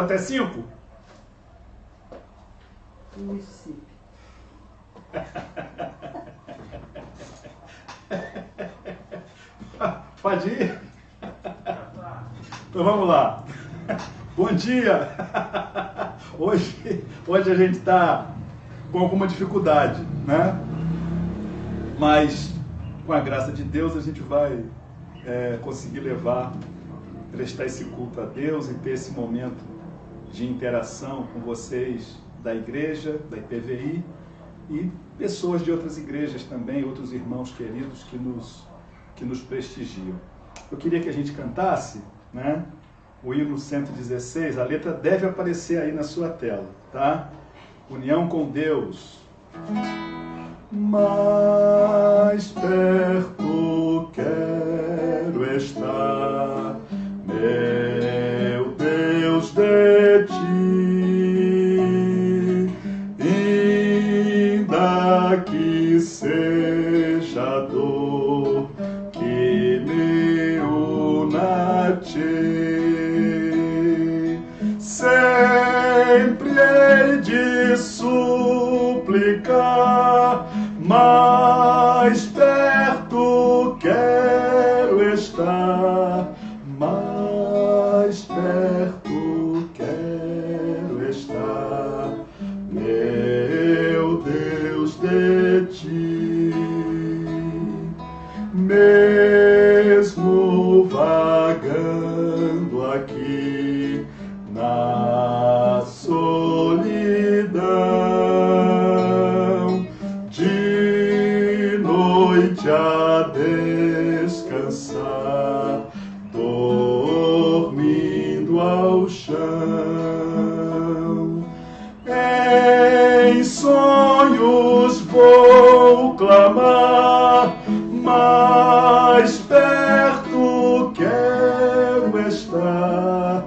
até 5? Município. Pode ir? Então vamos lá. Bom dia! Hoje a gente está com alguma dificuldade, né? Mas com a graça de Deus a gente vai conseguir prestar esse culto a Deus e ter esse momento de interação com vocês da igreja, da IPVI e pessoas de outras igrejas também, outros irmãos queridos que nos prestigiam. Eu queria que a gente cantasse, né, o hino 116, a letra deve aparecer aí na sua tela, tá? União com Deus. Mais perto quero estar, meu Deus, de ti, ainda que seja dor que me una a ti, sempre hei de suplicar, mais perto quero estar, mais perto quero estar, meu Deus, de ti. Mesmo vagando aqui na solidão, de noite a descansar, dormindo ao chão, em sonhos vou clamar, mais perto quero estar,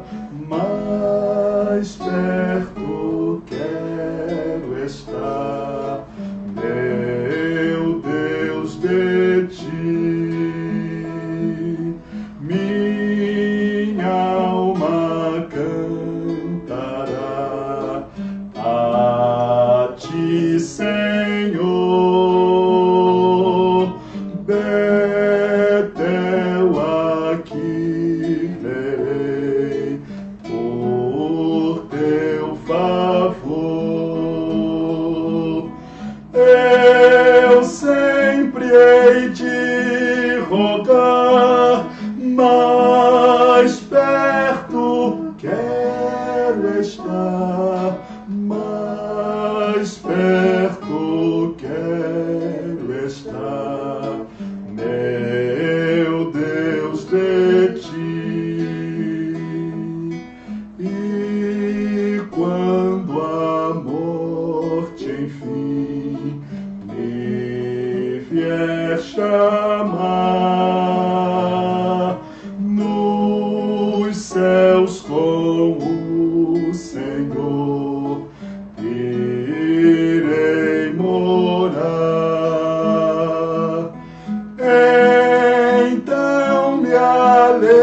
mais perto quero estar, meu Deus, de ti. Minha alma cantará a ti, Senhor. Betel aqui verei por teu favor. Eu sempre hei de rogar, mais perto quero estar, mais perto quero estar, meu Deus, de ti. E quando a morte enfim me vier chamar, nos céus com o Senhor irei morar. Então me alegrarei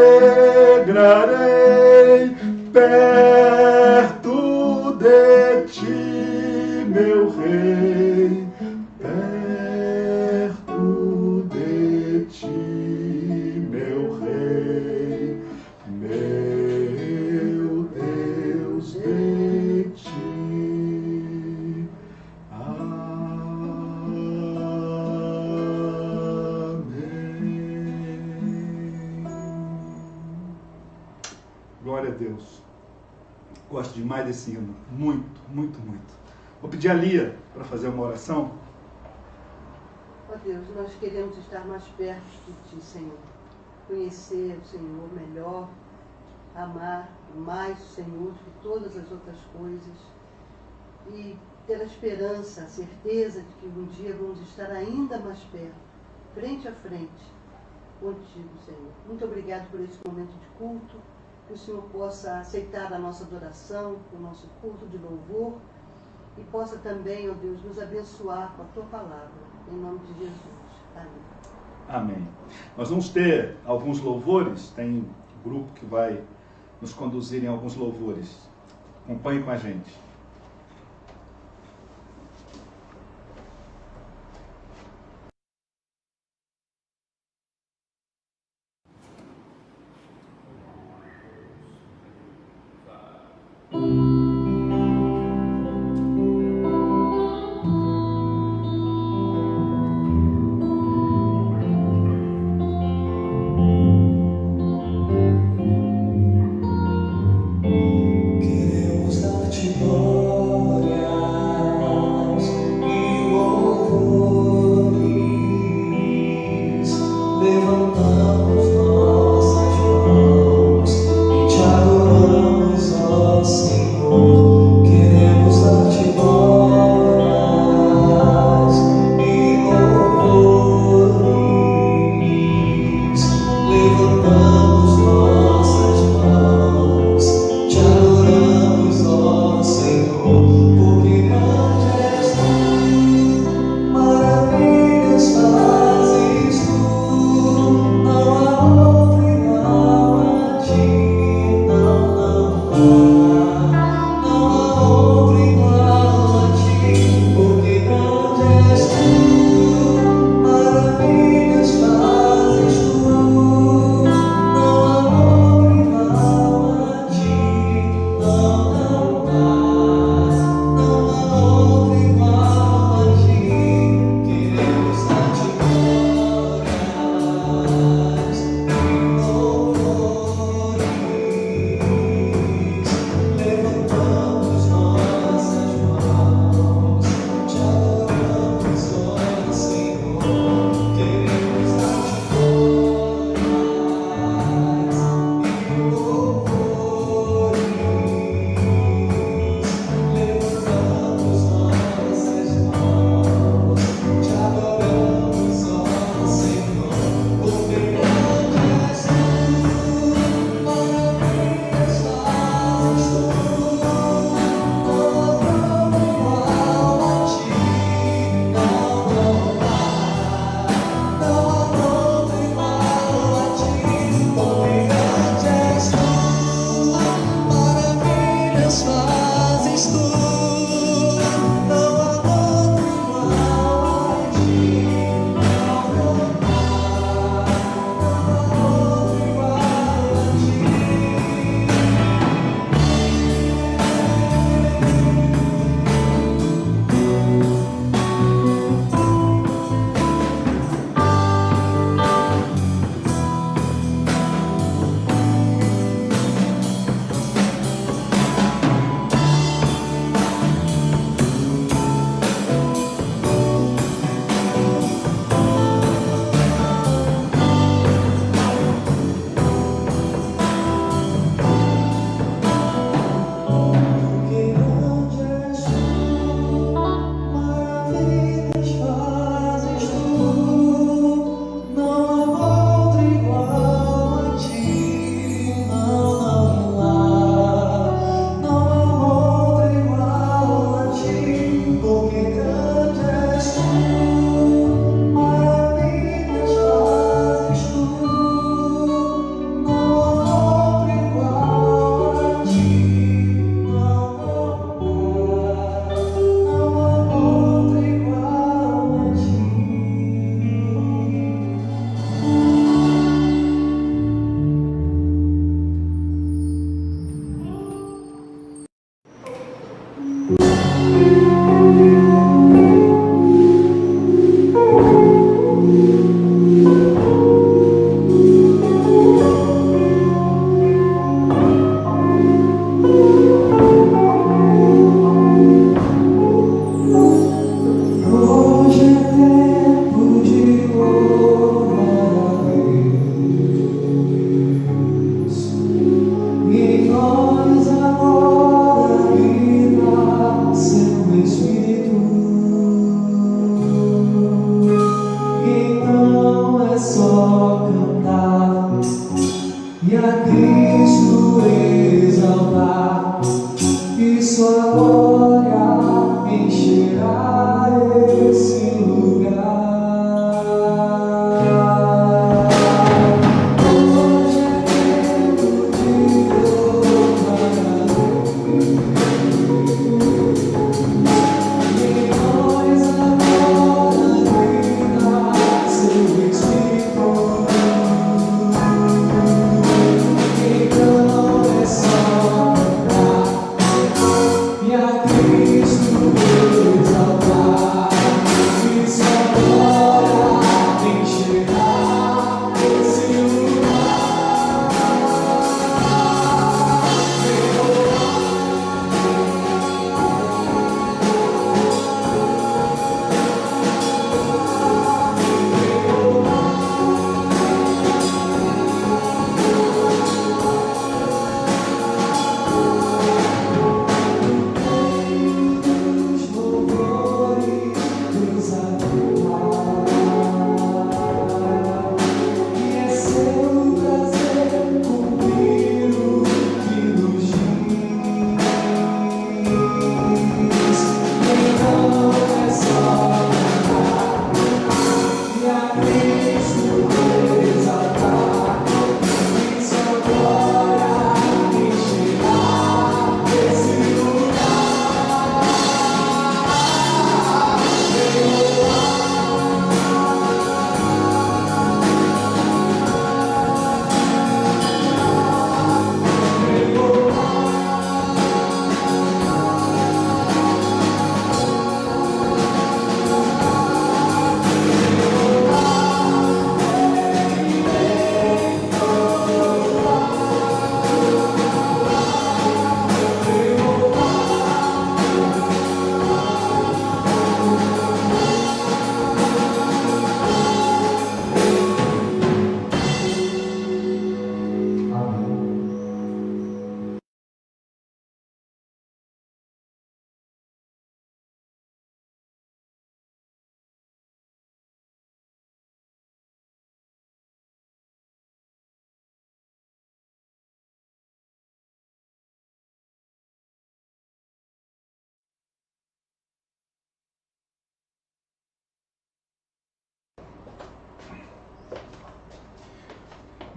perto de ti, meu Rei, perto de ti, meu Rei, meu Deus, de ti. Glória a Deus. Gosto demais desse hino. Muito, muito, muito. Vou pedir a Lia para fazer uma oração. Ó Deus, nós queremos estar mais perto de Ti, Senhor. Conhecer o Senhor melhor, amar mais o Senhor do que todas as outras coisas e ter a esperança, a certeza de que um dia vamos estar ainda mais perto, frente a frente, contigo, Senhor. Muito obrigado por esse momento de culto, que o Senhor possa aceitar a nossa adoração, o nosso culto de louvor e possa também, ó Deus, nos abençoar com a Tua palavra, em nome de Jesus. Amém. Amém. Nós vamos ter alguns louvores, tem um grupo que vai nos conduzir em alguns louvores. Acompanhe com a gente. Queremos dar-te glória.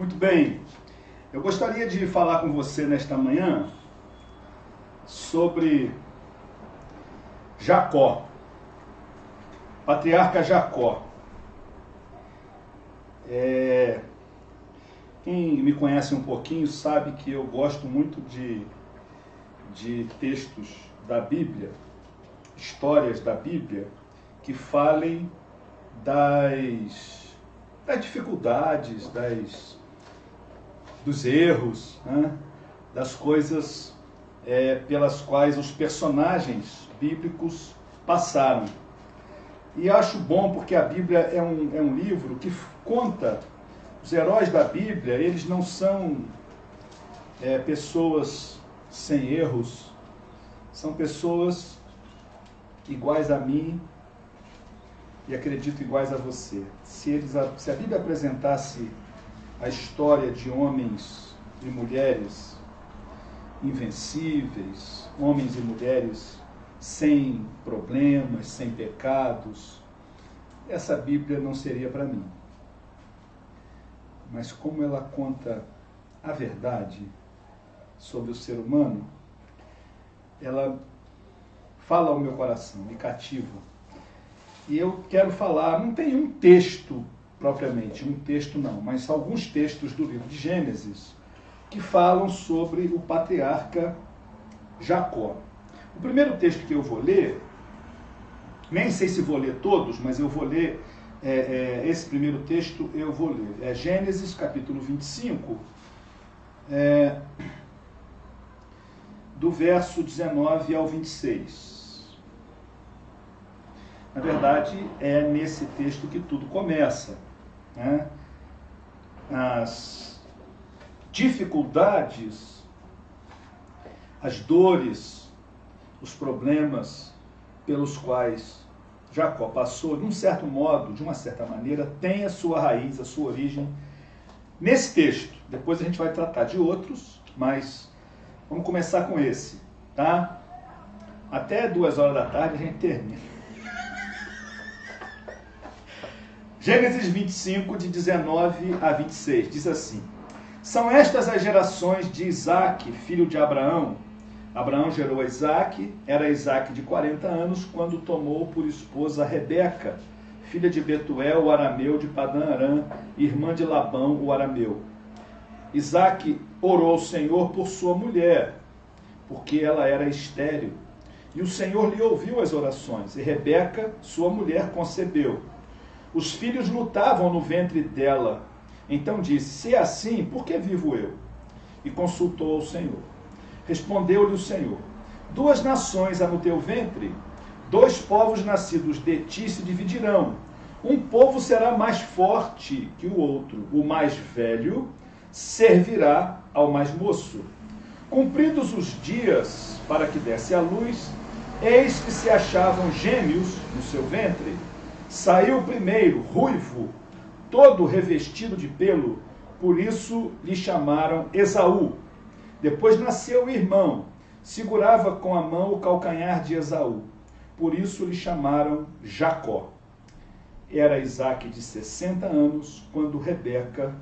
Muito bem, eu gostaria de falar com você nesta manhã sobre Jacó, patriarca Jacó. Quem me conhece um pouquinho sabe que eu gosto muito de textos da Bíblia, histórias da Bíblia, que falem das dificuldades, dos erros, né? Das coisas pelas quais os personagens bíblicos passaram. E acho bom porque a Bíblia é um livro que conta, os heróis da Bíblia, eles não são pessoas sem erros, são pessoas iguais a mim e acredito iguais a você. Se a Bíblia apresentasse a história de homens e mulheres invencíveis, homens e mulheres sem problemas, sem pecados, essa Bíblia não seria para mim. Mas como ela conta a verdade sobre o ser humano, ela fala ao meu coração, me cativa. E eu quero falar, não tem um texto propriamente, um texto não, mas alguns textos do livro de Gênesis que falam sobre o patriarca Jacó. O primeiro texto que eu vou ler, nem sei se vou ler todos, mas eu vou ler, esse primeiro texto eu vou ler. É Gênesis capítulo 25, do verso 19 ao 26. Na verdade, é nesse texto que tudo começa, né? As dificuldades, as dores, os problemas pelos quais Jacó passou, de um certo modo, de uma certa maneira, tem a sua raiz, a sua origem nesse texto. Depois a gente vai tratar de outros, mas vamos começar com esse, tá? Até 2 horas da tarde a gente termina. Gênesis 25, de 19 a 26, diz assim: São estas as gerações de Isaque, filho de Abraão. Abraão gerou a Isaque, era Isaque de 40 anos, quando tomou por esposa Rebeca, filha de Betuel, o arameu, de Padã-Arã, irmã de Labão, o arameu. Isaque orou ao Senhor por sua mulher, porque ela era estéril. E o Senhor lhe ouviu as orações, e Rebeca, sua mulher, concebeu. Os filhos lutavam no ventre dela. Então disse: Se é assim, por que vivo eu? E consultou ao Senhor. Respondeu-lhe o Senhor: 2 nações há no teu ventre, 2 povos nascidos de ti se dividirão. Um povo será mais forte que o outro. O mais velho servirá ao mais moço. Cumpridos os dias para que desse à luz, eis que se achavam gêmeos no seu ventre. Saiu o primeiro, ruivo, todo revestido de pelo, por isso lhe chamaram Esaú. Depois nasceu o irmão, segurava com a mão o calcanhar de Esaú, por isso lhe chamaram Jacó. Era Isaque de 60 anos, quando Rebeca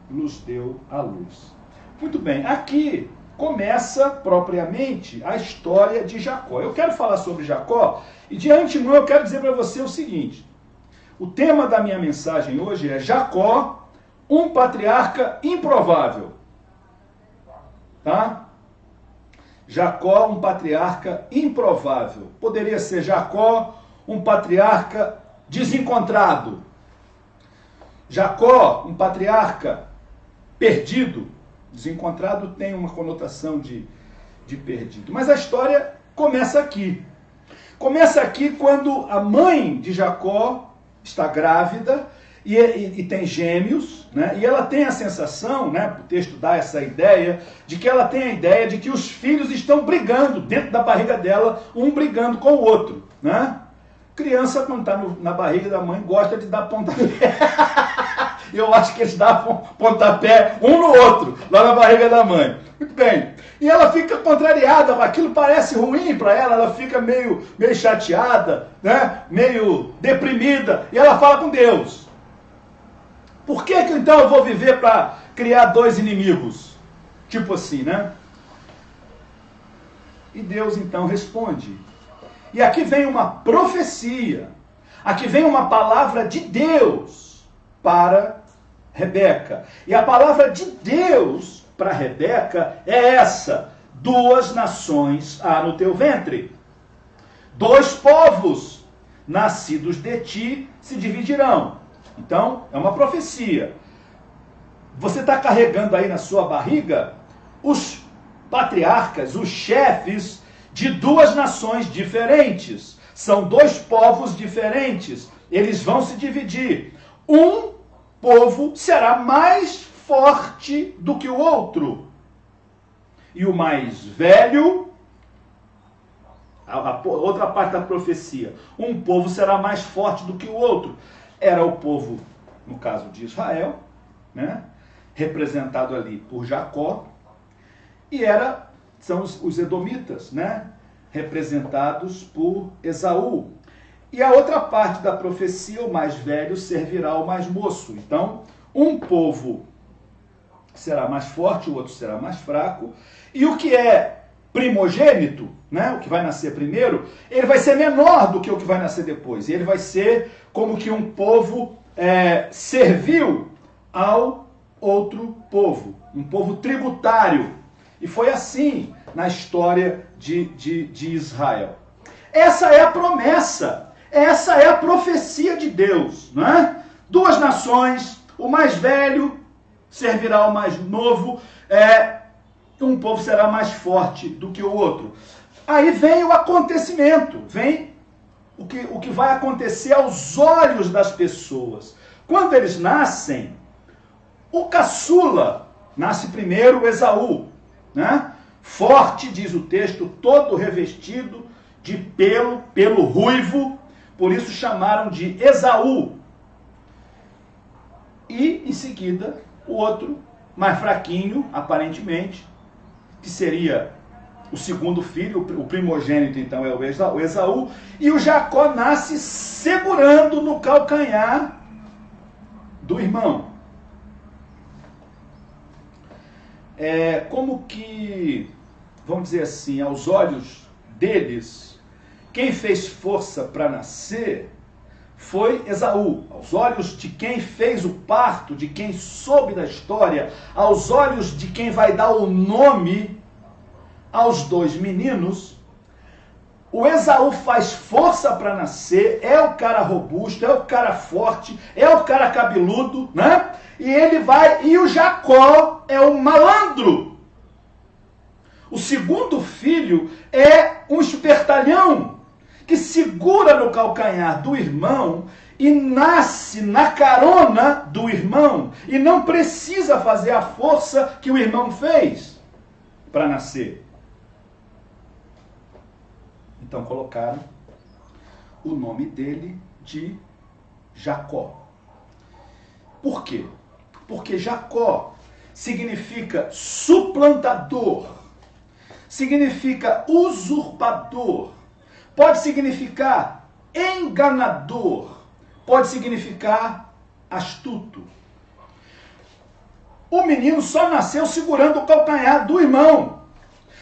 lhes deu à luz. Muito bem, aqui começa propriamente a história de Jacó. Eu quero falar sobre Jacó, e de antemão eu quero dizer para você o seguinte: o tema da minha mensagem hoje é Jacó, um patriarca improvável. Tá? Jacó, um patriarca improvável. Poderia ser Jacó, um patriarca desencontrado. Jacó, um patriarca perdido. Desencontrado tem uma conotação de perdido. Mas a história começa aqui. Começa aqui quando a mãe de Jacó está grávida e tem gêmeos, né? E ela tem a sensação, né? O texto dá essa ideia, de que ela tem a ideia de que os filhos estão brigando dentro da barriga dela, um brigando com o outro, né? Criança, quando está na barriga da mãe, gosta de dar pontapé. Eu acho que eles davam pontapé um no outro, lá na barriga da mãe. Muito bem. E ela fica contrariada, aquilo parece ruim para ela, ela fica meio chateada, né? Meio deprimida, e ela fala com Deus: por que então eu vou viver para criar dois inimigos? Tipo assim, né? E Deus então responde. E aqui vem uma profecia. Aqui vem uma palavra de Deus para Rebeca. E a palavra de Deus para Rebeca é essa: duas nações há no teu ventre. Dois povos nascidos de ti se dividirão. Então, é uma profecia. Você está carregando aí na sua barriga os patriarcas, os chefes de duas nações diferentes. São dois povos diferentes. Eles vão se dividir. Um povo será mais forte do que o outro. E o mais velho, a outra parte da profecia, um povo será mais forte do que o outro. Era o povo, no caso de Israel, né, representado ali por Jacó, e são os edomitas, né, representados por Esaú. E a outra parte da profecia, o mais velho servirá ao mais moço. Então, um povo será mais forte, o outro será mais fraco. E o que é primogênito, né, o que vai nascer primeiro, ele vai ser menor do que o que vai nascer depois. E ele vai ser como que um povo servil ao outro povo. Um povo tributário. E foi assim na história de Israel. Essa é a promessa. Essa é a profecia de Deus, não é? Duas nações, o mais velho servirá ao mais novo, um povo será mais forte do que o outro. Aí vem o acontecimento, vem o que vai acontecer aos olhos das pessoas. Quando eles nascem, o caçula nasce primeiro, Esaú, né? Forte, diz o texto, todo revestido de pelo ruivo, por isso chamaram de Esaú. E, em seguida, o outro, mais fraquinho, aparentemente, que seria o segundo filho, o primogênito, então, é o Esaú, e o Jacó nasce segurando no calcanhar do irmão. Como que, vamos dizer assim, aos olhos deles, quem fez força para nascer foi Esaú. Aos olhos de quem fez o parto, de quem soube da história, aos olhos de quem vai dar o nome aos dois meninos, o Esaú faz força para nascer, é o cara robusto, é o cara forte, é o cara cabeludo, né? E o Jacó é o malandro. O segundo filho é um espertalhão que segura no calcanhar do irmão e nasce na carona do irmão e não precisa fazer a força que o irmão fez para nascer. Então colocaram o nome dele de Jacó. Por quê? Porque Jacó significa suplantador, significa usurpador, pode significar enganador, pode significar astuto. O menino só nasceu segurando o calcanhar do irmão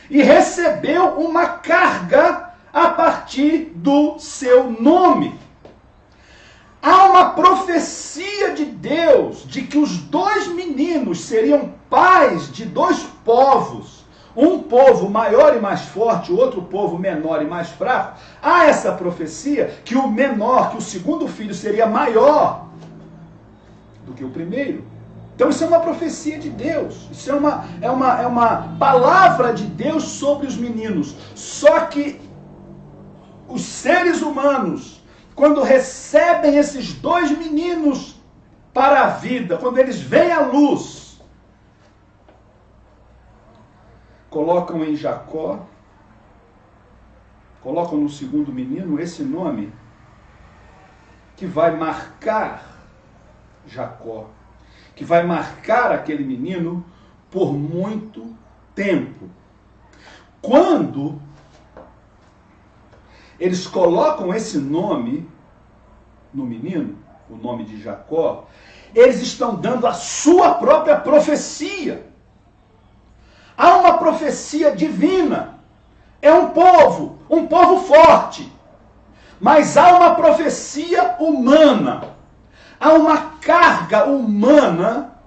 e recebeu uma carga a partir do seu nome. Há uma profecia de Deus de que os dois meninos seriam pais de dois povos. Um povo maior e mais forte, outro povo menor e mais fraco. Há essa profecia que o menor, que o segundo filho seria maior do que o primeiro. Então isso é uma profecia de Deus. Isso é uma palavra de Deus sobre os meninos. Só que os seres humanos, quando recebem esses dois meninos para a vida, quando eles veem a luz, colocam em Jacó, colocam no segundo menino esse nome que vai marcar Jacó, que vai marcar aquele menino por muito tempo. Quando eles colocam esse nome no menino, o nome de Jacó, eles estão dando a sua própria profecia. Há uma profecia divina. É um povo forte. Mas há uma profecia humana. Há uma carga humana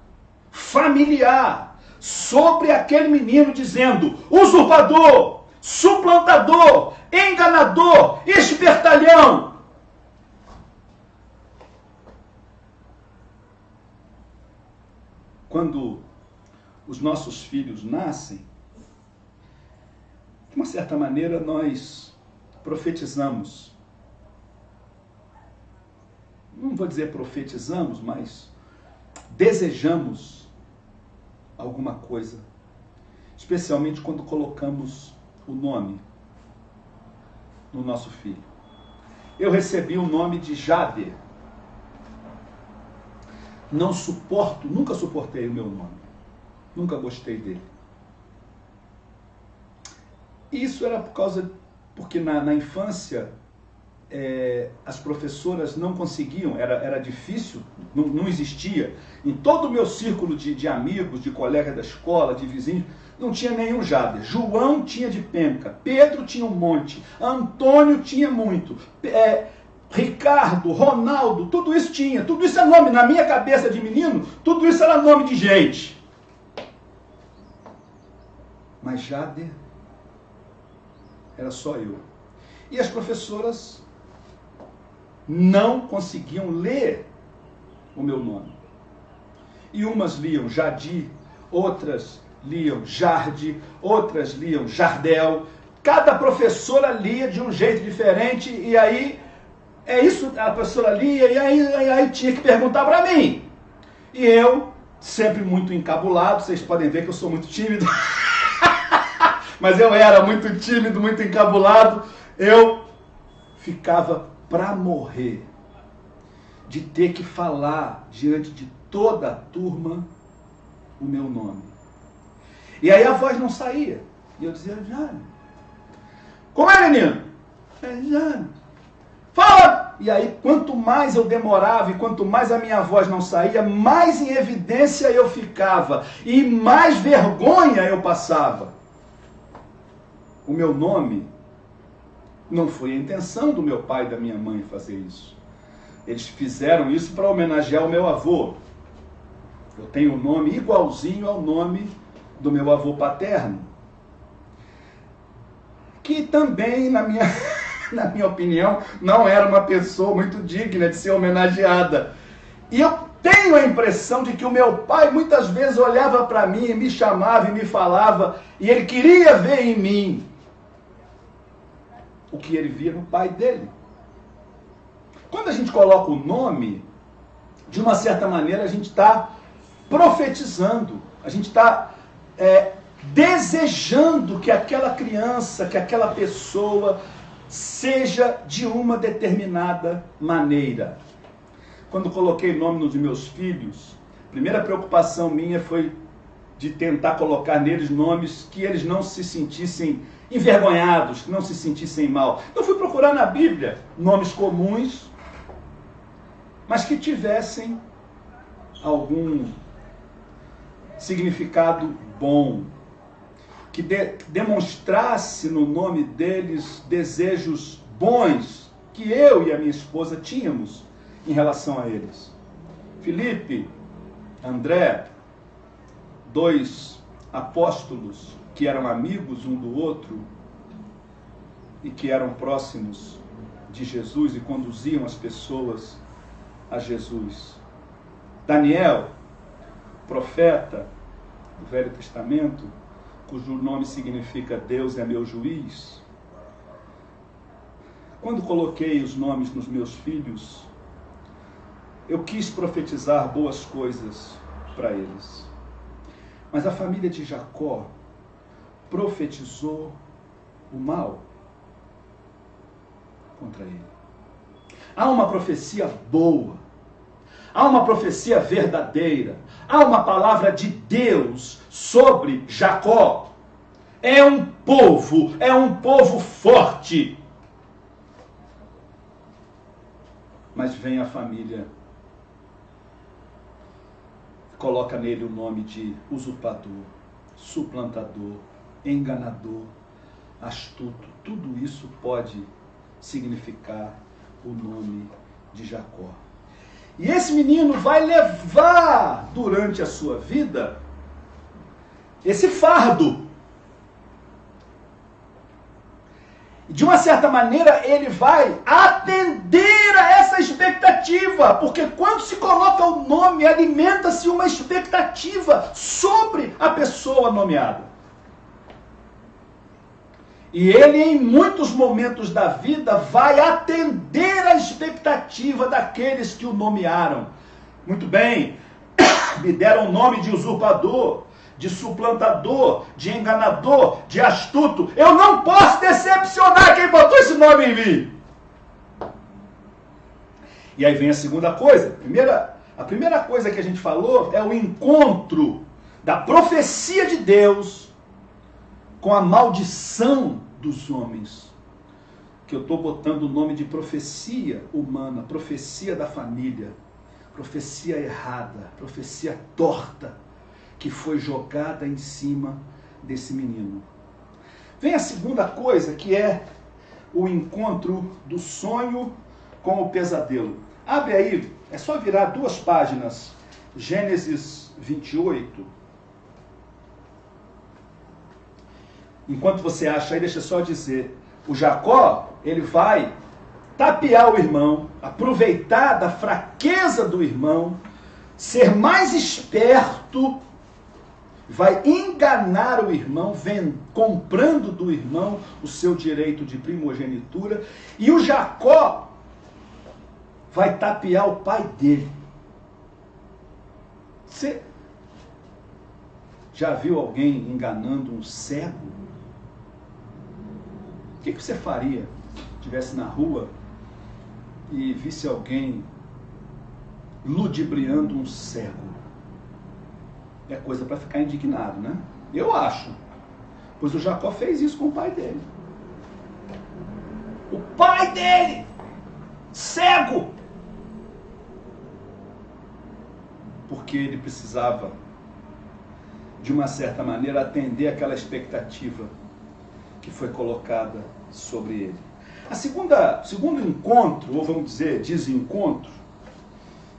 familiar sobre aquele menino dizendo: usurpador, suplantador, enganador, espertalhão. Quando os nossos filhos nascem, de uma certa maneira nós profetizamos. Não vou dizer profetizamos, mas desejamos alguma coisa. Especialmente quando colocamos o nome no nosso filho. Eu recebi o nome de Jader. Nunca suportei o meu nome. Nunca gostei dele. Isso era porque na infância as professoras não conseguiam, era difícil, não existia. Em todo o meu círculo de amigos, de colegas da escola, de vizinhos, não tinha nenhum Jader. João tinha de penca, Pedro tinha um monte, Antônio tinha muito, Ricardo, Ronaldo, tudo isso tinha. Tudo isso é nome, na minha cabeça de menino, tudo isso era nome de gente. Mas Jader era só eu. E as professoras não conseguiam ler o meu nome. E umas liam Jadir, outras liam Jardi, outras liam Jardel. Cada professora lia de um jeito diferente, e aí a professora lia, e aí tinha que perguntar para mim. E eu, sempre muito encabulado, vocês podem ver que eu sou muito tímido, mas eu era muito tímido, muito encabulado, eu ficava para morrer de ter que falar diante de toda a turma o meu nome. E aí a voz não saía. E eu dizia: Jânio. Como é, menino? Jânio. Fala! E aí, quanto mais eu demorava e quanto mais a minha voz não saía, mais em evidência eu ficava e mais vergonha eu passava. O meu nome não foi a intenção do meu pai e da minha mãe fazer isso. Eles fizeram isso para homenagear o meu avô. Eu tenho um nome igualzinho ao nome do meu avô paterno, que também, na minha opinião, não era uma pessoa muito digna de ser homenageada. E eu tenho a impressão de que o meu pai muitas vezes olhava para mim, me chamava e me falava, e ele queria ver em mim o que ele via no pai dele. Quando a gente coloca o nome, de uma certa maneira a gente está profetizando, a gente está desejando que aquela criança, que aquela pessoa seja de uma determinada maneira. Quando coloquei nome nos meus filhos, a primeira preocupação minha foi de tentar colocar neles nomes que eles não se sentissem envergonhados, que não se sentissem mal. Eu fui procurar na Bíblia nomes comuns, mas que tivessem algum significado bom, que demonstrasse no nome deles desejos bons que eu e a minha esposa tínhamos em relação a eles. Felipe, André, dois apóstolos que eram amigos um do outro e que eram próximos de Jesus e conduziam as pessoas a Jesus. Daniel, profeta do Velho Testamento, cujo nome significa Deus é meu juiz. Quando coloquei os nomes nos meus filhos, eu quis profetizar boas coisas para eles. Mas a família de Jacó profetizou o mal contra ele. Há uma profecia boa, há uma profecia verdadeira, há uma palavra de Deus sobre Jacó. É um povo forte. Mas vem a família coloca nele o nome de usurpador, suplantador, enganador, astuto. Tudo isso pode significar o nome de Jacó. E esse menino vai levar durante a sua vida esse fardo. De uma certa maneira, ele vai atender a essa expectativa, porque quando se coloca o nome, alimenta-se uma expectativa sobre a pessoa nomeada. E ele, em muitos momentos da vida, vai atender a expectativa daqueles que o nomearam. Muito bem, me deram o nome de usurpador, de suplantador, de enganador, de astuto. Eu não posso decepcionar quem botou esse nome em mim. E aí vem a segunda coisa. A primeira coisa que a gente falou é o encontro da profecia de Deus com a maldição dos homens. Que eu estou botando o nome de profecia humana, profecia da família, profecia errada, profecia torta, que foi jogada em cima desse menino. Vem a segunda coisa, que é o encontro do sonho com o pesadelo. Abre aí, é só virar 2 páginas, Gênesis 28. Enquanto você acha aí, deixa eu só dizer, o Jacó, ele vai tapear o irmão, aproveitar da fraqueza do irmão, ser mais esperto, vai enganar o irmão, comprando do irmão o seu direito de primogenitura, e o Jacó vai tapear o pai dele. Você já viu alguém enganando um cego? O que você faria se estivesse na rua e visse alguém ludibriando um cego? É coisa para ficar indignado, né? Eu acho. Pois o Jacó fez isso com o pai dele. O pai dele, cego! Porque ele precisava, de uma certa maneira, atender aquela expectativa que foi colocada sobre ele. Segundo encontro, ou vamos dizer, desencontro,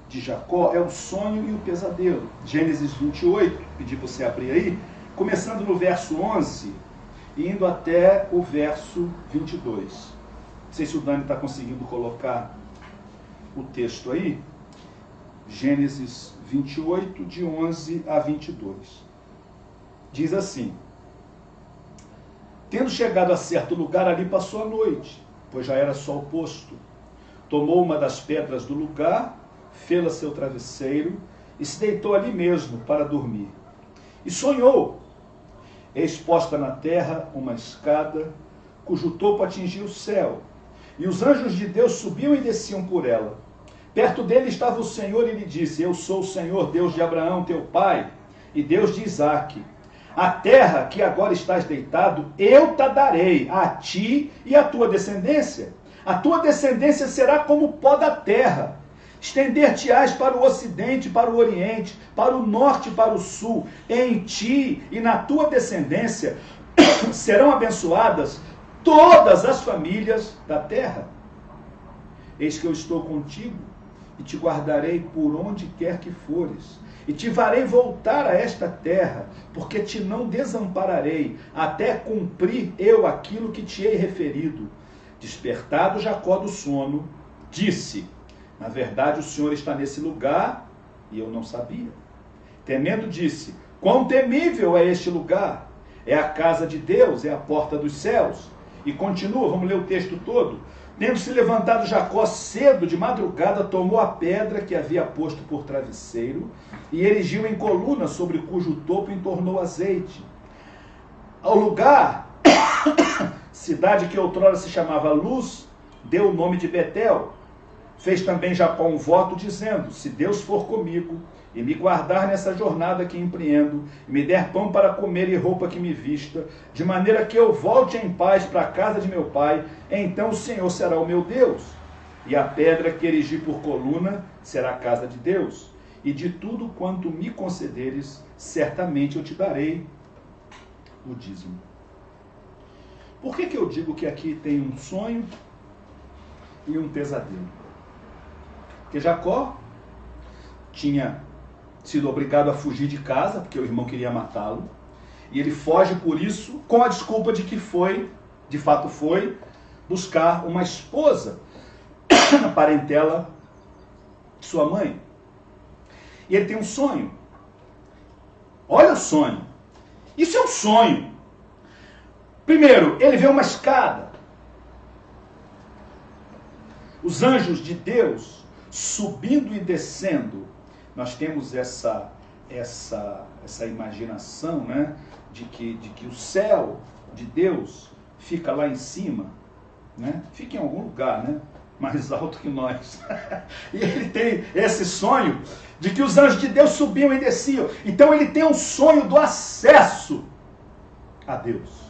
de Jacó é o sonho e o pesadelo. Gênesis 28, pedi para você abrir aí, começando no verso 11 e indo até o verso 22. Não sei se o Dani está conseguindo colocar o texto aí. Gênesis 28, de 11 a 22. Diz assim: tendo chegado a certo lugar, ali passou a noite, pois já era sol posto. Tomou uma das pedras do lugar, fê-la seu travesseiro e se deitou ali mesmo para dormir. E sonhou, eis posta na terra uma escada, cujo topo atingia o céu, e os anjos de Deus subiam e desciam por ela. Perto dele estava o Senhor e lhe disse: eu sou o Senhor, Deus de Abraão, teu pai, e Deus de Isaque. A terra que agora estás deitado, eu te darei a ti e à tua descendência. A tua descendência será como o pó da terra. Estender-te-ás para o ocidente, para o oriente, para o norte e para o sul. Em ti e na tua descendência serão abençoadas todas as famílias da terra. Eis que eu estou contigo e te guardarei por onde quer que fores. E te farei voltar a esta terra, porque te não desampararei, até cumprir eu aquilo que te hei referido. Despertado Jacó do sono, disse: na verdade o Senhor está nesse lugar, e eu não sabia. Temendo disse: quão temível é este lugar! É a casa de Deus, é a porta dos céus. E continua, vamos ler o texto todo. Tendo se levantado Jacó cedo, de madrugada, tomou a pedra que havia posto por travesseiro e erigiu em coluna, sobre cujo topo entornou azeite. Ao lugar, cidade que outrora se chamava Luz, deu o nome de Betel. Fez também Jacó um voto, dizendo: se Deus for comigo e me guardar nessa jornada que empreendo, e me der pão para comer e roupa que me vista, de maneira que eu volte em paz para a casa de meu pai, então o Senhor será o meu Deus, e a pedra que erigi por coluna será a casa de Deus. e de tudo quanto me concederes, certamente eu te darei o dízimo. Por que eu digo que aqui tem um sonho e um pesadelo? Porque Jacó tinha sido obrigado a fugir de casa, porque o irmão queria matá-lo, e ele foge por isso, com a desculpa de que foi, de fato foi, buscar uma esposa na parentela de sua mãe. E ele tem um sonho. Olha o sonho. Isso é um sonho. Primeiro, ele vê uma escada. Os anjos de Deus subindo e descendo. Nós temos essa imaginação, né, de que o céu de Deus fica lá em cima, né? Fica em algum lugar, né? Mais alto que nós. E ele tem esse sonho de que os anjos de Deus subiam e desciam. Então ele tem um sonho do acesso a Deus.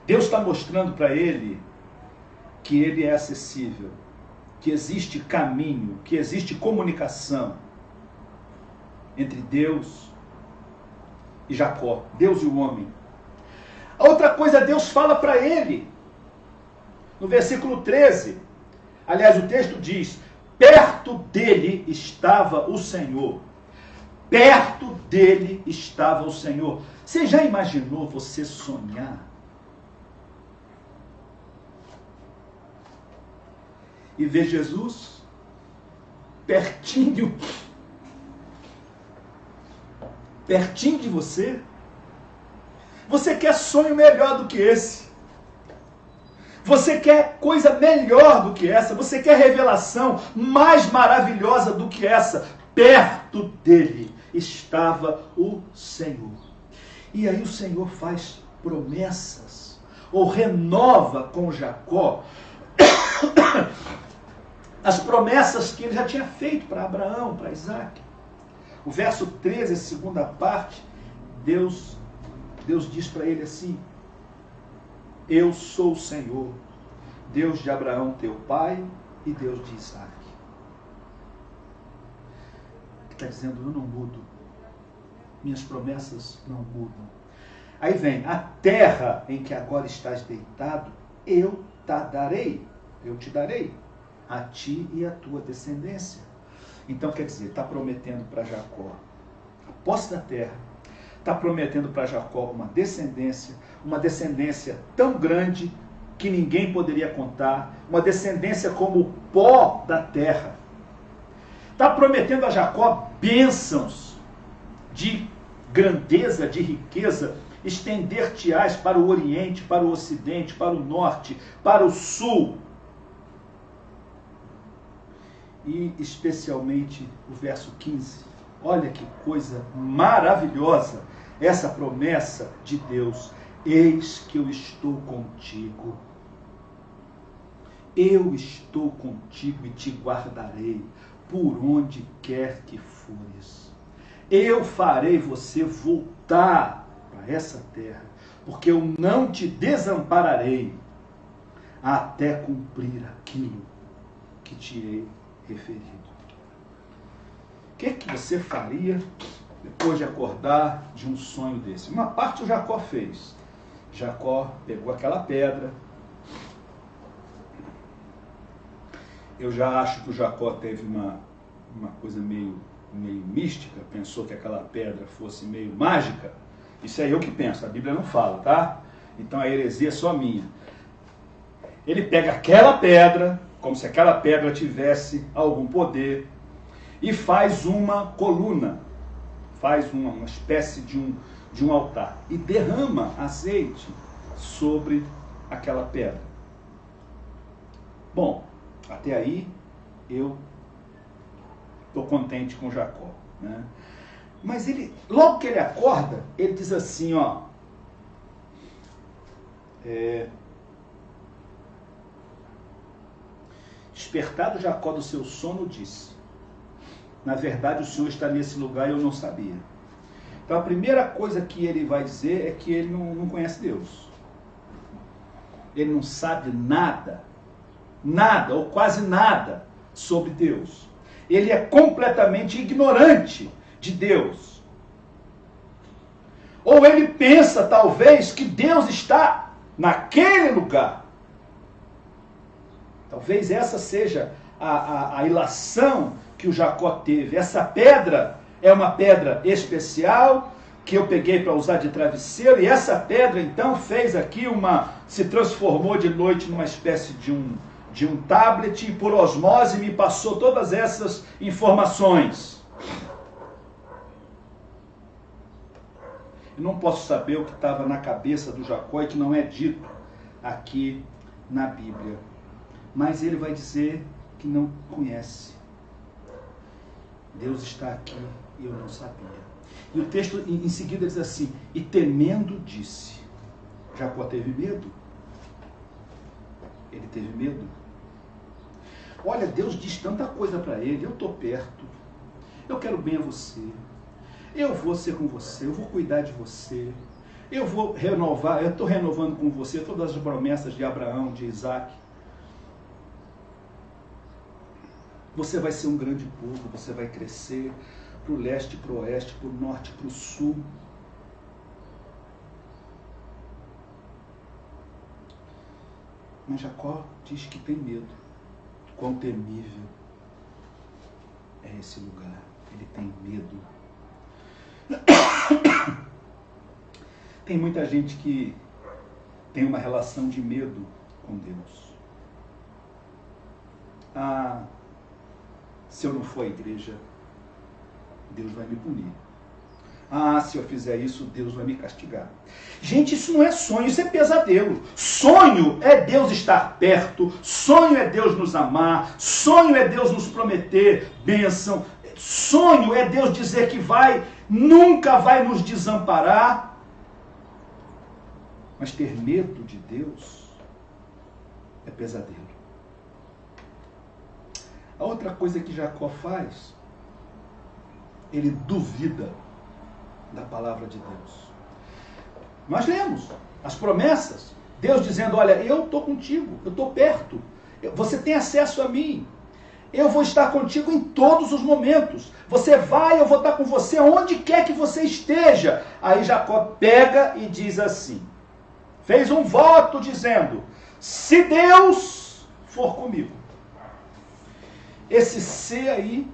Deus está mostrando para ele que ele é acessível, que existe caminho, que existe comunicação entre Deus e Jacó, Deus e o homem. A outra coisa, Deus fala para ele, no versículo 13, aliás, o texto diz, perto dele estava o Senhor. Perto dele estava o Senhor. Você já imaginou você sonhar? E ver Jesus pertinho de você? Você quer sonho melhor do que esse? Você quer coisa melhor do que essa? Você quer revelação mais maravilhosa do que essa? Perto dele estava o Senhor. E aí o Senhor faz promessas, ou renova com Jacó as promessas que ele já tinha feito para Abraão, para Isaac. O verso 13, a segunda parte, Deus diz para ele assim, eu sou o Senhor, Deus de Abraão teu pai e Deus de Isaac. Ele está dizendo, eu não mudo, minhas promessas não mudam. Aí vem, a terra em que agora estás deitado, eu te darei, a ti e a tua descendência. Então, quer dizer, está prometendo para Jacó a posse da terra, está prometendo para Jacó uma descendência tão grande que ninguém poderia contar, uma descendência como o pó da terra. Está prometendo a Jacó bênçãos de grandeza, de riqueza, estender-te-ás para o oriente, para o ocidente, para o norte, para o sul. E especialmente o verso 15. Olha que coisa maravilhosa essa promessa de Deus. Eis que eu estou contigo. Eu estou contigo e te guardarei por onde quer que fores. Eu farei você voltar para essa terra, porque eu não te desampararei até cumprir aquilo que te hei referido. O que você faria depois de acordar de um sonho desse? Uma parte o Jacó fez. Jacó pegou aquela pedra. Eu já acho que o Jacó teve uma coisa meio mística, pensou que aquela pedra fosse meio mágica. Isso é eu que penso, a Bíblia não fala, tá? Então a heresia é só minha. Ele pega aquela pedra, como se aquela pedra tivesse algum poder, e faz uma coluna, faz uma espécie de um altar, e derrama azeite sobre aquela pedra. Bom, até aí eu estou contente com Jacó, né? Mas ele, logo que ele acorda, ele diz assim, ó, despertado Jacó do seu sono, disse, na verdade o Senhor está nesse lugar e eu não sabia. Então a primeira coisa que ele vai dizer é que ele não conhece Deus. Ele não sabe nada ou quase nada sobre Deus. Ele é completamente ignorante de Deus. Ou ele pensa, talvez, que Deus está naquele lugar. Talvez essa seja a ilação que o Jacó teve. Essa pedra é uma pedra especial que eu peguei para usar de travesseiro, e essa pedra então fez aqui se transformou de noite numa espécie de um tablet, e por osmose me passou todas essas informações. Eu não posso saber o que estava na cabeça do Jacó e que não é dito aqui na Bíblia. Mas ele vai dizer que não conhece. Deus está aqui e eu não sabia. E o texto em seguida diz assim: e temendo disse. Jacó teve medo? Ele teve medo? Olha, Deus diz tanta coisa para ele: eu estou perto, eu quero bem a você, eu vou ser com você, eu vou cuidar de você, eu vou renovar, eu estou renovando com você todas as promessas de Abraão, de Isaac. Você vai ser um grande povo, você vai crescer para o leste, para o oeste, para o norte, para o sul. Mas Jacó diz que tem medo. Quão temível é esse lugar. Ele tem medo. Tem muita gente que tem uma relação de medo com Deus. Se eu não for à igreja, Deus vai me punir. Se eu fizer isso, Deus vai me castigar. Gente, isso não é sonho, isso é pesadelo. Sonho é Deus estar perto, sonho é Deus nos amar, sonho é Deus nos prometer bênção, sonho é Deus dizer que nunca vai nos desamparar. Mas ter medo de Deus é pesadelo. A outra coisa que Jacó faz, ele duvida da palavra de Deus. Nós lemos as promessas, Deus dizendo: olha, eu estou contigo, eu estou perto, você tem acesso a mim, eu vou estar contigo em todos os momentos, você vai, eu vou estar com você onde quer que você esteja. Aí Jacó pega e diz assim, fez um voto dizendo: se Deus for comigo. Esse se aí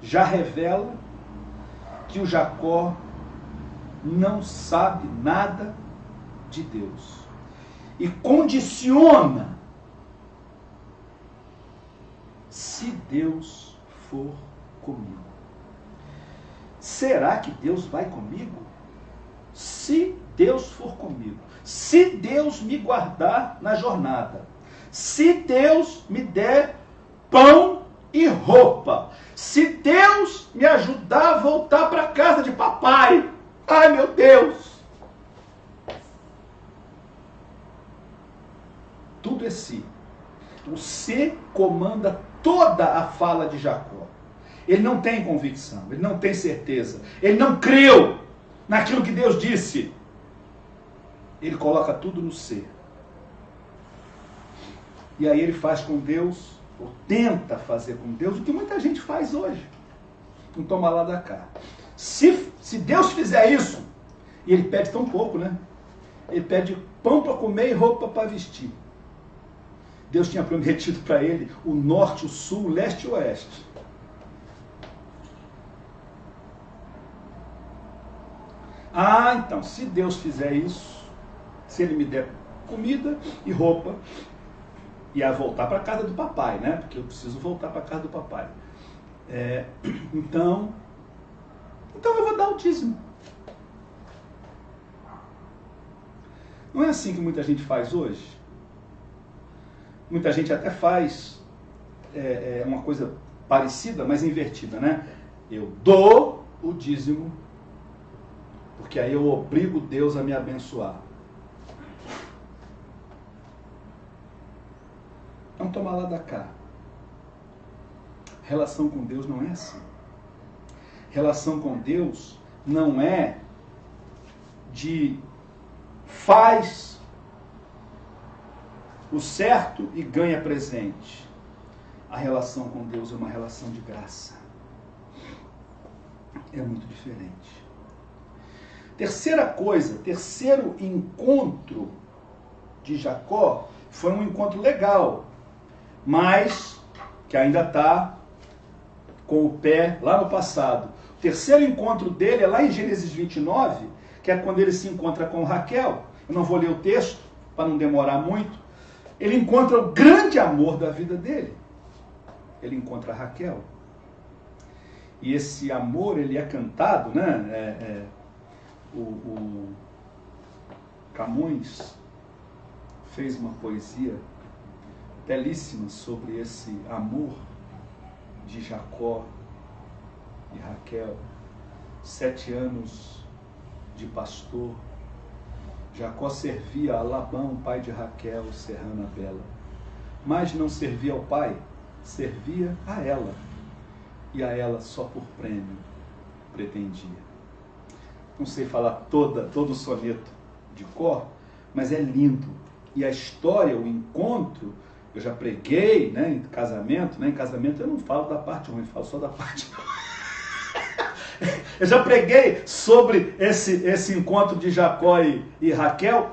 já revela que o Jacó não sabe nada de Deus e condiciona: se Deus for comigo. Será que Deus vai comigo? Se Deus for comigo, se Deus me guardar na jornada, se Deus me der pão e roupa, se Deus me ajudar a voltar para casa de papai, ai meu Deus, tudo é se. O se comanda toda a fala de Jacó. Ele não tem convicção, ele não tem certeza, ele não creu naquilo que Deus disse. Ele coloca tudo no se. E aí ele faz com Deus, ou tenta fazer com Deus, o que muita gente faz hoje. Um toma lá da cá. Se Deus fizer isso, e ele pede tão pouco, né? Ele pede pão para comer e roupa para vestir. Deus tinha prometido para ele o norte, o sul, o leste e o oeste. Então, se Deus fizer isso, se ele me der comida e roupa, e a voltar para a casa do papai, né? Porque eu preciso voltar para a casa do papai. Então eu vou dar o dízimo. Não é assim que muita gente faz hoje? Muita gente até faz uma coisa parecida, mas invertida, né? Eu dou o dízimo, porque aí eu obrigo Deus a me abençoar. Então toma lá da cá. Relação com Deus não é assim. Relação com Deus não é de faz o certo e ganha presente. a relação com Deus é uma relação de graça. É muito diferente. Terceira coisa, terceiro encontro de Jacó foi um encontro legal, mas que ainda está com o pé lá no passado. O terceiro encontro dele é lá em Gênesis 29, que é quando ele se encontra com Raquel. Eu não vou ler o texto para não demorar muito. Ele encontra o grande amor da vida dele. Ele encontra Raquel. E esse amor, ele é cantado, né? O Camões fez uma poesia belíssima sobre esse amor de Jacó e Raquel. 7 anos de pastor. Jacó servia a Labão, pai de Raquel, serrana bela. Mas não servia ao pai, servia a ela. E a ela só por prêmio pretendia. Não sei falar todo o soneto de cor, mas é lindo. E a história, o encontro, eu já preguei, né, em casamento, né? Em casamento eu não falo da parte ruim, falo só da parte eu já preguei sobre esse encontro de Jacó e Raquel,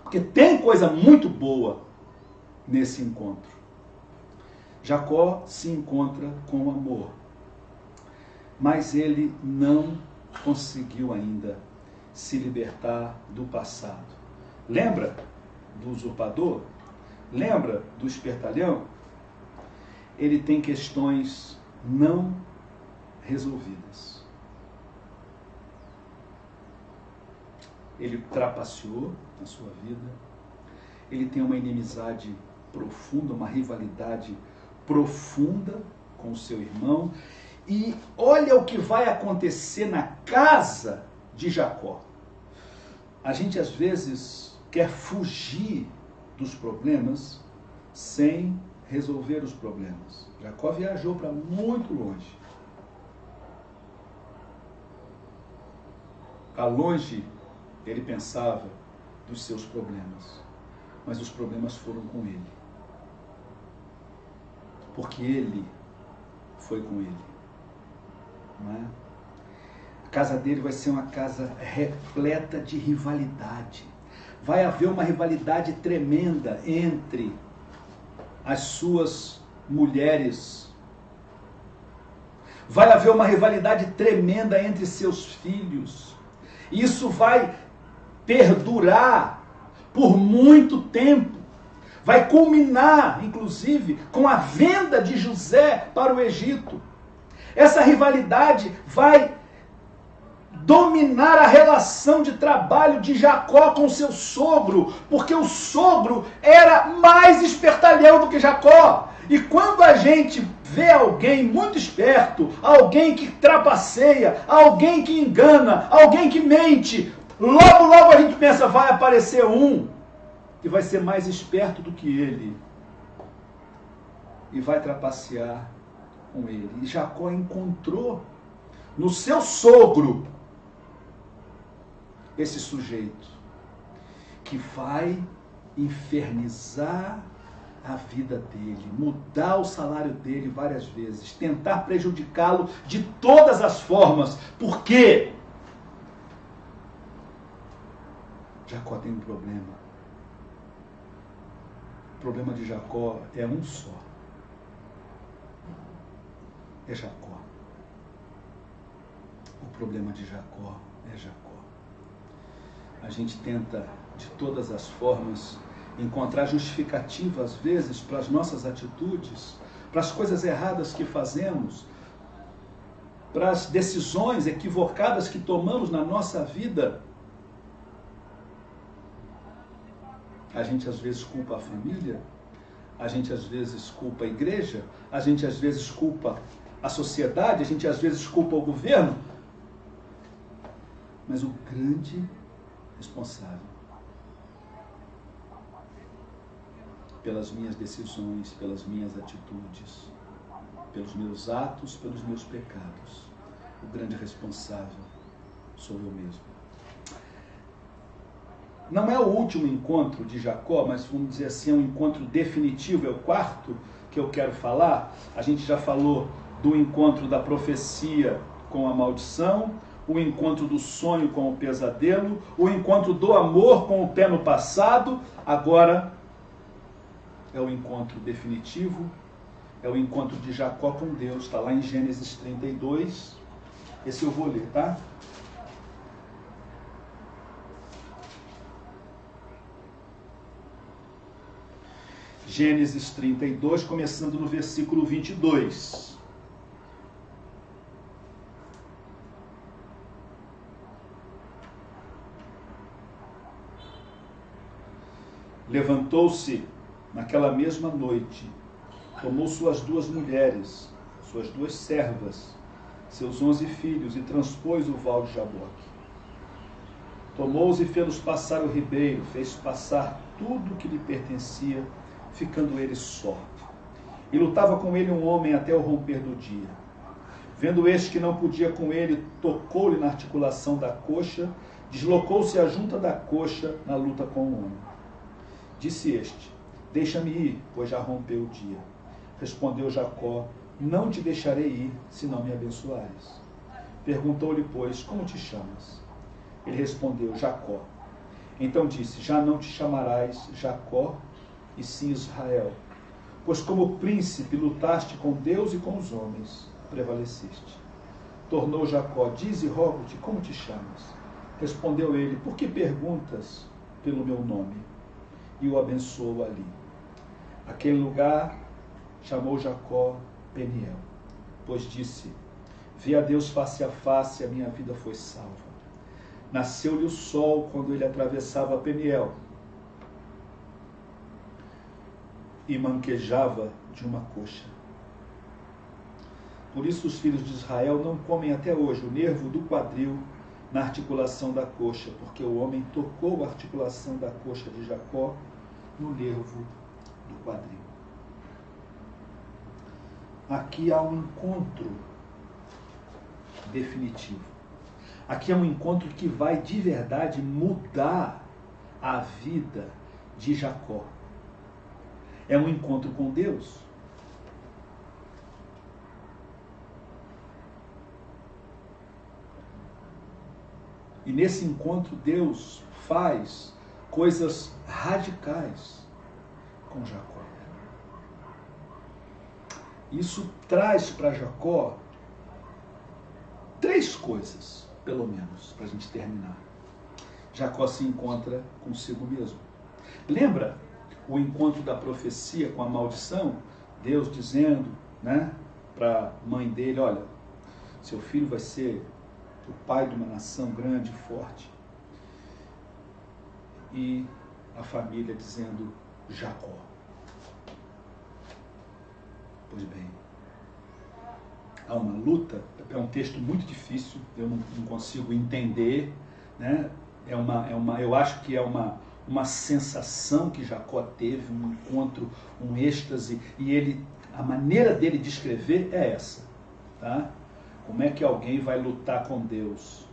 porque tem coisa muito boa nesse encontro. Jacó se encontra com o amor, mas ele não conseguiu ainda se libertar do passado. Lembra do usurpador? Lembra do espertalhão? Ele tem questões não resolvidas. Ele trapaceou na sua vida. Ele tem uma inimizade profunda, uma rivalidade profunda com o seu irmão. E olha o que vai acontecer na casa de Jacó. A gente às vezes quer fugir dos problemas sem resolver os problemas. Jacó viajou para muito longe. Para longe ele pensava dos seus problemas, mas os problemas foram com ele. Porque ele foi com ele. Não é? A casa dele vai ser uma casa repleta de rivalidade. Vai haver uma rivalidade tremenda entre as suas mulheres. Vai haver uma rivalidade tremenda entre seus filhos. Isso vai perdurar por muito tempo. Vai culminar, inclusive, com a venda de José para o Egito. Essa rivalidade vai dominar a relação de trabalho de Jacó com seu sogro, porque o sogro era mais espertalhão do que Jacó. E quando a gente vê alguém muito esperto, alguém que trapaceia, alguém que engana, alguém que mente, logo a gente pensa, vai aparecer um que vai ser mais esperto do que ele e vai trapacear com ele. E Jacó encontrou no seu sogro esse sujeito que vai infernizar a vida dele, mudar o salário dele várias vezes, tentar prejudicá-lo de todas as formas. Por quê? Jacó tem um problema. O problema de Jacó é um só. É Jacó. O problema de Jacó é Jacó. A gente tenta, de todas as formas, encontrar justificativa, às vezes, para as nossas atitudes, para as coisas erradas que fazemos, para as decisões equivocadas que tomamos na nossa vida. A gente, às vezes, culpa a família, a gente, às vezes, culpa a igreja, a gente, às vezes, culpa a sociedade, a gente, às vezes, culpa o governo. Mas o grande responsável pelas minhas decisões, pelas minhas atitudes, pelos meus atos, pelos meus pecados, o grande responsável sou eu mesmo. Não é o último encontro de Jacó, mas vamos dizer assim, é um encontro definitivo, é o quarto, que eu quero falar. A gente já falou do encontro da profecia com a maldição, o encontro do sonho com o pesadelo, o encontro do amor com o pé no passado. Agora é o encontro definitivo, é o encontro de Jacó com Deus. Está lá em Gênesis 32. Esse eu vou ler, tá? Gênesis 32, começando no versículo 22. Levantou-se naquela mesma noite, tomou suas 2 mulheres, suas 2 servas, seus 11 filhos, e transpôs o val de Jaboque. Tomou-os e fê-los passar o ribeiro, fez passar tudo o que lhe pertencia, ficando ele só. E lutava com ele um homem até o romper do dia. Vendo este que não podia com ele, tocou-lhe na articulação da coxa, deslocou-se a junta da coxa na luta com o homem. Disse este: deixa-me ir, pois já rompeu o dia. Respondeu Jacó: não te deixarei ir, se não me abençoares. Perguntou-lhe, pois, como te chamas? Ele respondeu: Jacó. Então disse: já não te chamarás Jacó, e sim Israel, pois como príncipe lutaste com Deus e com os homens, prevaleceste. Tornou Jacó: dize, rogo-te, como te chamas? Respondeu ele: por que perguntas pelo meu nome? E o abençoou ali. Aquele lugar chamou Jacó Peniel, pois disse: vi a Deus face a face, a minha vida foi salva. Nasceu-lhe o sol quando ele atravessava Peniel, e manquejava de uma coxa. Por isso os filhos de Israel não comem até hoje o nervo do quadril na articulação da coxa, porque o homem tocou a articulação da coxa de Jacó no nervo do quadril. Aqui há um encontro definitivo. Aqui é um encontro que vai de verdade mudar a vida de Jacó. É um encontro com Deus. E nesse encontro Deus faz coisas radicais com Jacó. Isso traz para Jacó 3 coisas, pelo menos, para a gente terminar. Jacó se encontra consigo mesmo. Lembra o encontro da profecia com a maldição? Deus dizendo, né, para a mãe dele: olha, seu filho vai ser o pai de uma nação grande e forte. E a família dizendo: Jacó. Pois bem, há uma luta. É um texto muito difícil, eu não consigo entender, né? Eu acho que é uma sensação que Jacó teve, um encontro, um êxtase, e a maneira dele de escrever é essa, tá? Como é que alguém vai lutar com Deus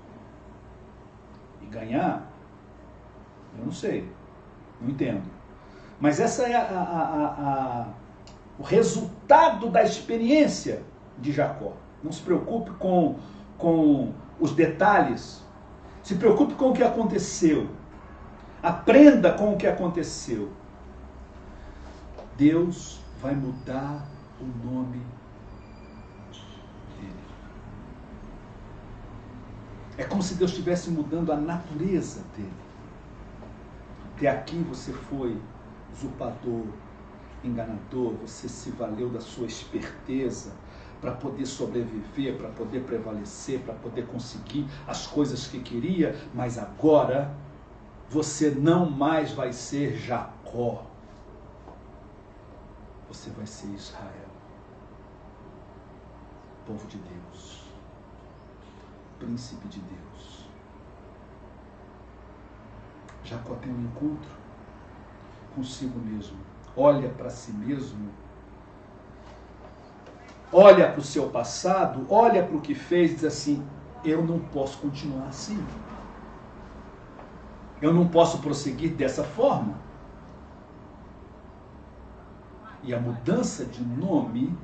e ganhar? Eu não sei, não entendo. Mas essa é o resultado da experiência de Jacó. Não se preocupe com os detalhes. Se preocupe com o que aconteceu. Aprenda com o que aconteceu. Deus vai mudar o nome dele. É como se Deus estivesse mudando a natureza dele. Até aqui você foi usurpador, enganador, você se valeu da sua esperteza para poder sobreviver, para poder prevalecer, para poder conseguir as coisas que queria, mas agora você não mais vai ser Jacó, você vai ser Israel, povo de Deus, príncipe de Deus. Jacó tem um encontro consigo mesmo, olha para si mesmo, olha para o seu passado, olha para o que fez e diz assim: eu não posso continuar assim. Eu não posso prosseguir dessa forma. E a mudança de nome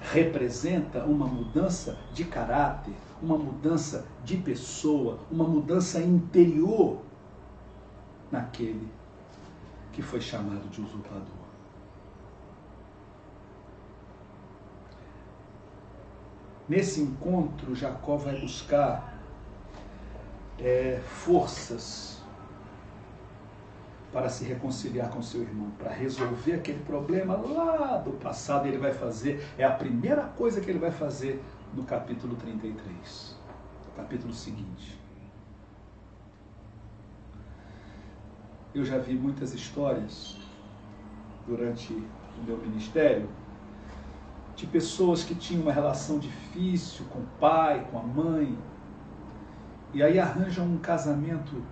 representa uma mudança de caráter, uma mudança de pessoa, uma mudança interior naquele que foi chamado de usurpador. Nesse encontro, Jacó vai buscar forças para se reconciliar com seu irmão, para resolver aquele problema lá do passado. Ele vai fazer, é a primeira coisa que ele vai fazer no capítulo 33, o capítulo seguinte. Eu já vi muitas histórias durante o meu ministério de pessoas que tinham uma relação difícil com o pai, com a mãe, e aí arranjam um casamento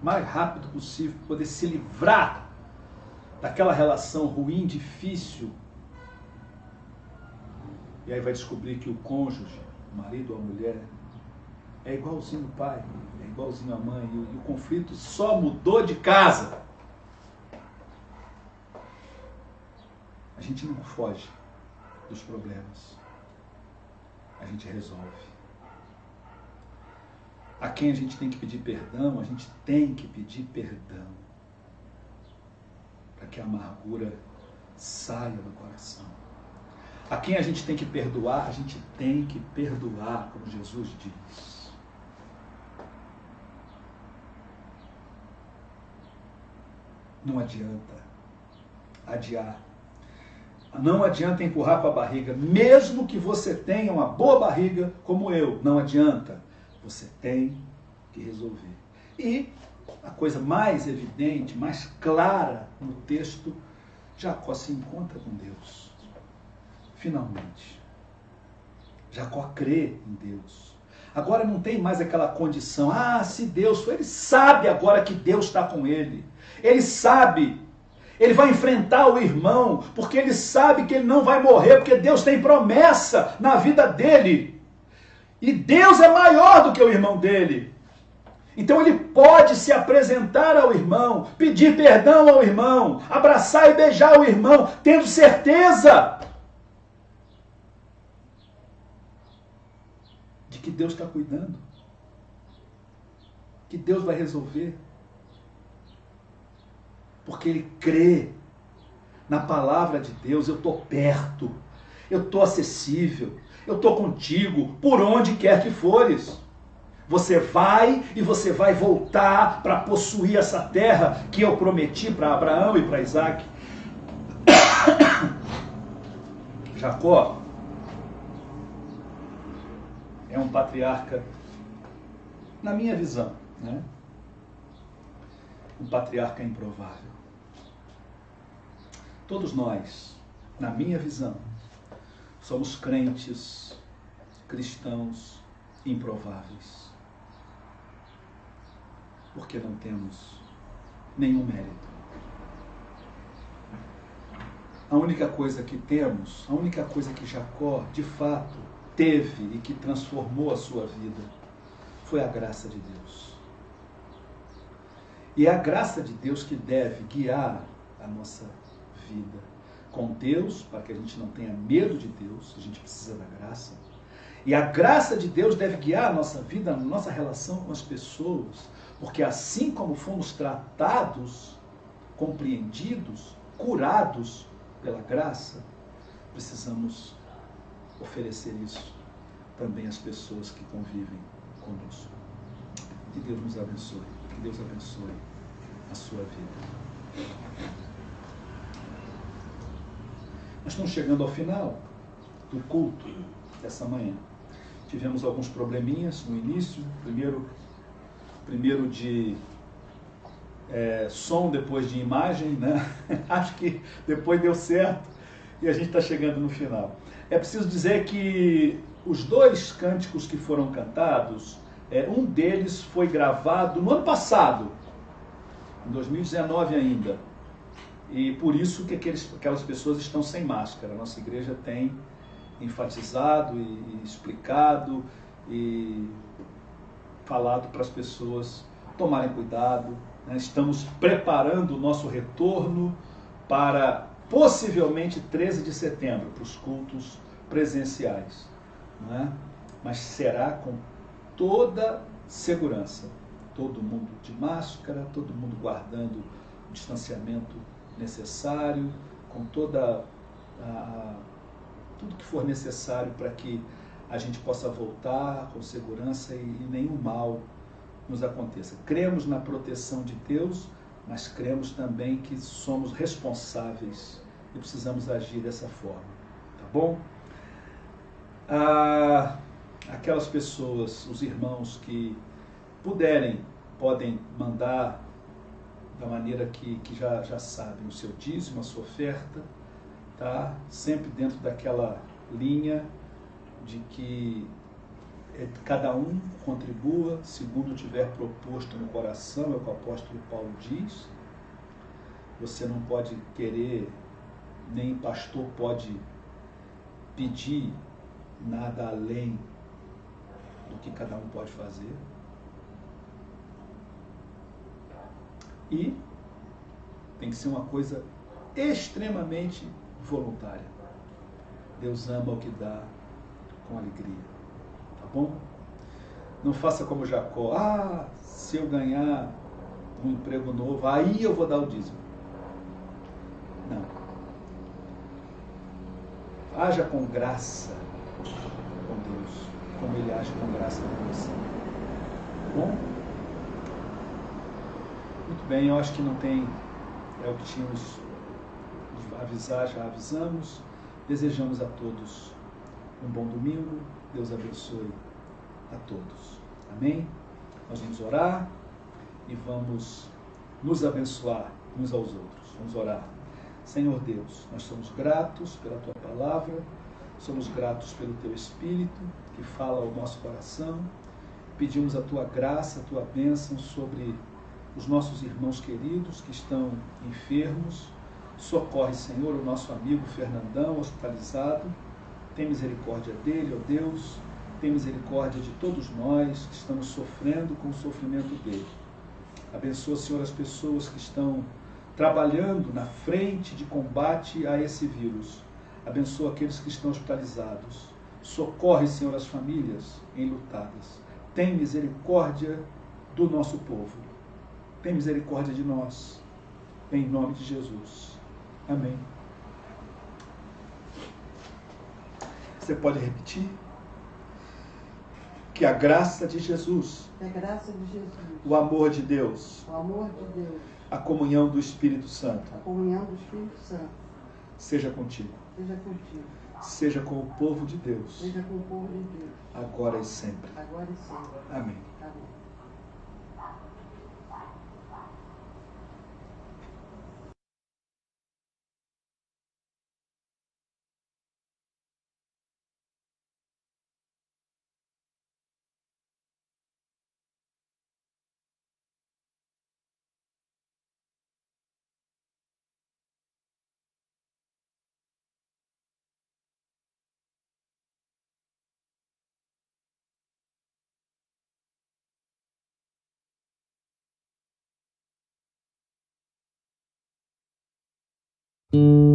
mais rápido possível, para poder se livrar daquela relação ruim, difícil. E aí vai descobrir que o cônjuge, o marido ou a mulher, é igualzinho o pai, é igualzinho a mãe, e o conflito só mudou de casa. A gente não foge dos problemas, a gente resolve. A quem a gente tem que pedir perdão, a gente tem que pedir perdão, para que a amargura saia do coração. A quem a gente tem que perdoar, a gente tem que perdoar, como Jesus diz. Não adianta adiar. Não adianta empurrar com a barriga, mesmo que você tenha uma boa barriga como eu, não adianta. Você tem que resolver. E a coisa mais evidente, mais clara no texto, Jacó se encontra com Deus. Finalmente. Jacó crê em Deus. Agora não tem mais aquela condição, se Deus foi, ele sabe agora que Deus está com ele. Ele sabe. Ele vai enfrentar o irmão, porque ele sabe que ele não vai morrer, porque Deus tem promessa na vida dele. E Deus é maior do que o irmão dele. Então ele pode se apresentar ao irmão, pedir perdão ao irmão, abraçar e beijar o irmão, tendo certeza de que Deus está cuidando, que Deus vai resolver. Porque ele crê na palavra de Deus. Eu estou perto, eu estou acessível, eu estou contigo, por onde quer que fores. Você vai e você vai voltar para possuir essa terra que eu prometi para Abraão e para Isaac. Jacó é um patriarca, na minha visão, né? Um patriarca improvável. Todos nós, na minha visão, somos crentes, cristãos improváveis. Porque não temos nenhum mérito. A única coisa que temos, a única coisa que Jacó, de fato, teve e que transformou a sua vida, foi a graça de Deus. E é a graça de Deus que deve guiar a nossa vida com Deus, para que a gente não tenha medo de Deus, a gente precisa da graça. E a graça de Deus deve guiar a nossa vida, a nossa relação com as pessoas, porque assim como fomos tratados, compreendidos, curados pela graça, precisamos oferecer isso também às pessoas que convivem conosco. Que Deus nos abençoe, que Deus abençoe a sua vida. Nós estamos chegando ao final do culto dessa manhã. Tivemos alguns probleminhas no início, primeiro de som, depois de imagem, né? Acho que depois deu certo e a gente está chegando no final. É preciso dizer que os dois cânticos que foram cantados, um deles foi gravado no ano passado, em 2019 ainda, e por isso que aquelas pessoas estão sem máscara. A nossa igreja tem enfatizado e explicado e falado para as pessoas tomarem cuidado, né? Estamos preparando o nosso retorno para possivelmente 13 de setembro, para os cultos presenciais. Não é? Mas será com toda segurança. Todo mundo de máscara, todo mundo guardando o distanciamento necessário, com toda tudo que for necessário para que a gente possa voltar com segurança e nenhum mal nos aconteça. Cremos na proteção de Deus, mas cremos também que somos responsáveis e precisamos agir dessa forma. Tá bom? Aquelas pessoas, os irmãos que puderem, podem mandar da maneira que já sabem o seu dízimo, a sua oferta, tá? Sempre dentro daquela linha de que cada um contribua segundo tiver proposto no coração, é o que o apóstolo Paulo diz. Você não pode querer, nem pastor pode pedir nada além do que cada um pode fazer. E tem que ser uma coisa extremamente voluntária. Deus ama o que dá com alegria. Tá bom? Não faça como Jacó. Se eu ganhar um emprego novo, aí eu vou dar o dízimo. Não. Haja com graça com Deus, como Ele age com graça com você. Tá bom? Muito bem, eu acho que não tem... É o que tínhamos de avisar, já avisamos. Desejamos a todos um bom domingo. Deus abençoe a todos. Amém? Nós vamos orar e vamos nos abençoar uns aos outros. Vamos orar. Senhor Deus, nós somos gratos pela Tua palavra, somos gratos pelo Teu Espírito que fala ao nosso coração. Pedimos a Tua graça, a Tua bênção sobre os nossos irmãos queridos que estão enfermos. Socorre, Senhor, o nosso amigo Fernandão, hospitalizado. Tem misericórdia dele, ó Deus. Tem misericórdia de todos nós que estamos sofrendo com o sofrimento dele. Abençoa, Senhor, as pessoas que estão trabalhando na frente de combate a esse vírus. Abençoa aqueles que estão hospitalizados. Socorre, Senhor, as famílias enlutadas. Tem misericórdia do nosso povo. Tem misericórdia de nós. Em nome de Jesus. Amém. Você pode repetir? Que a graça de Jesus, o amor de Deus, a comunhão do Espírito Santo, seja contigo. Seja com o povo de Deus. Agora e sempre. Amém. Thank you.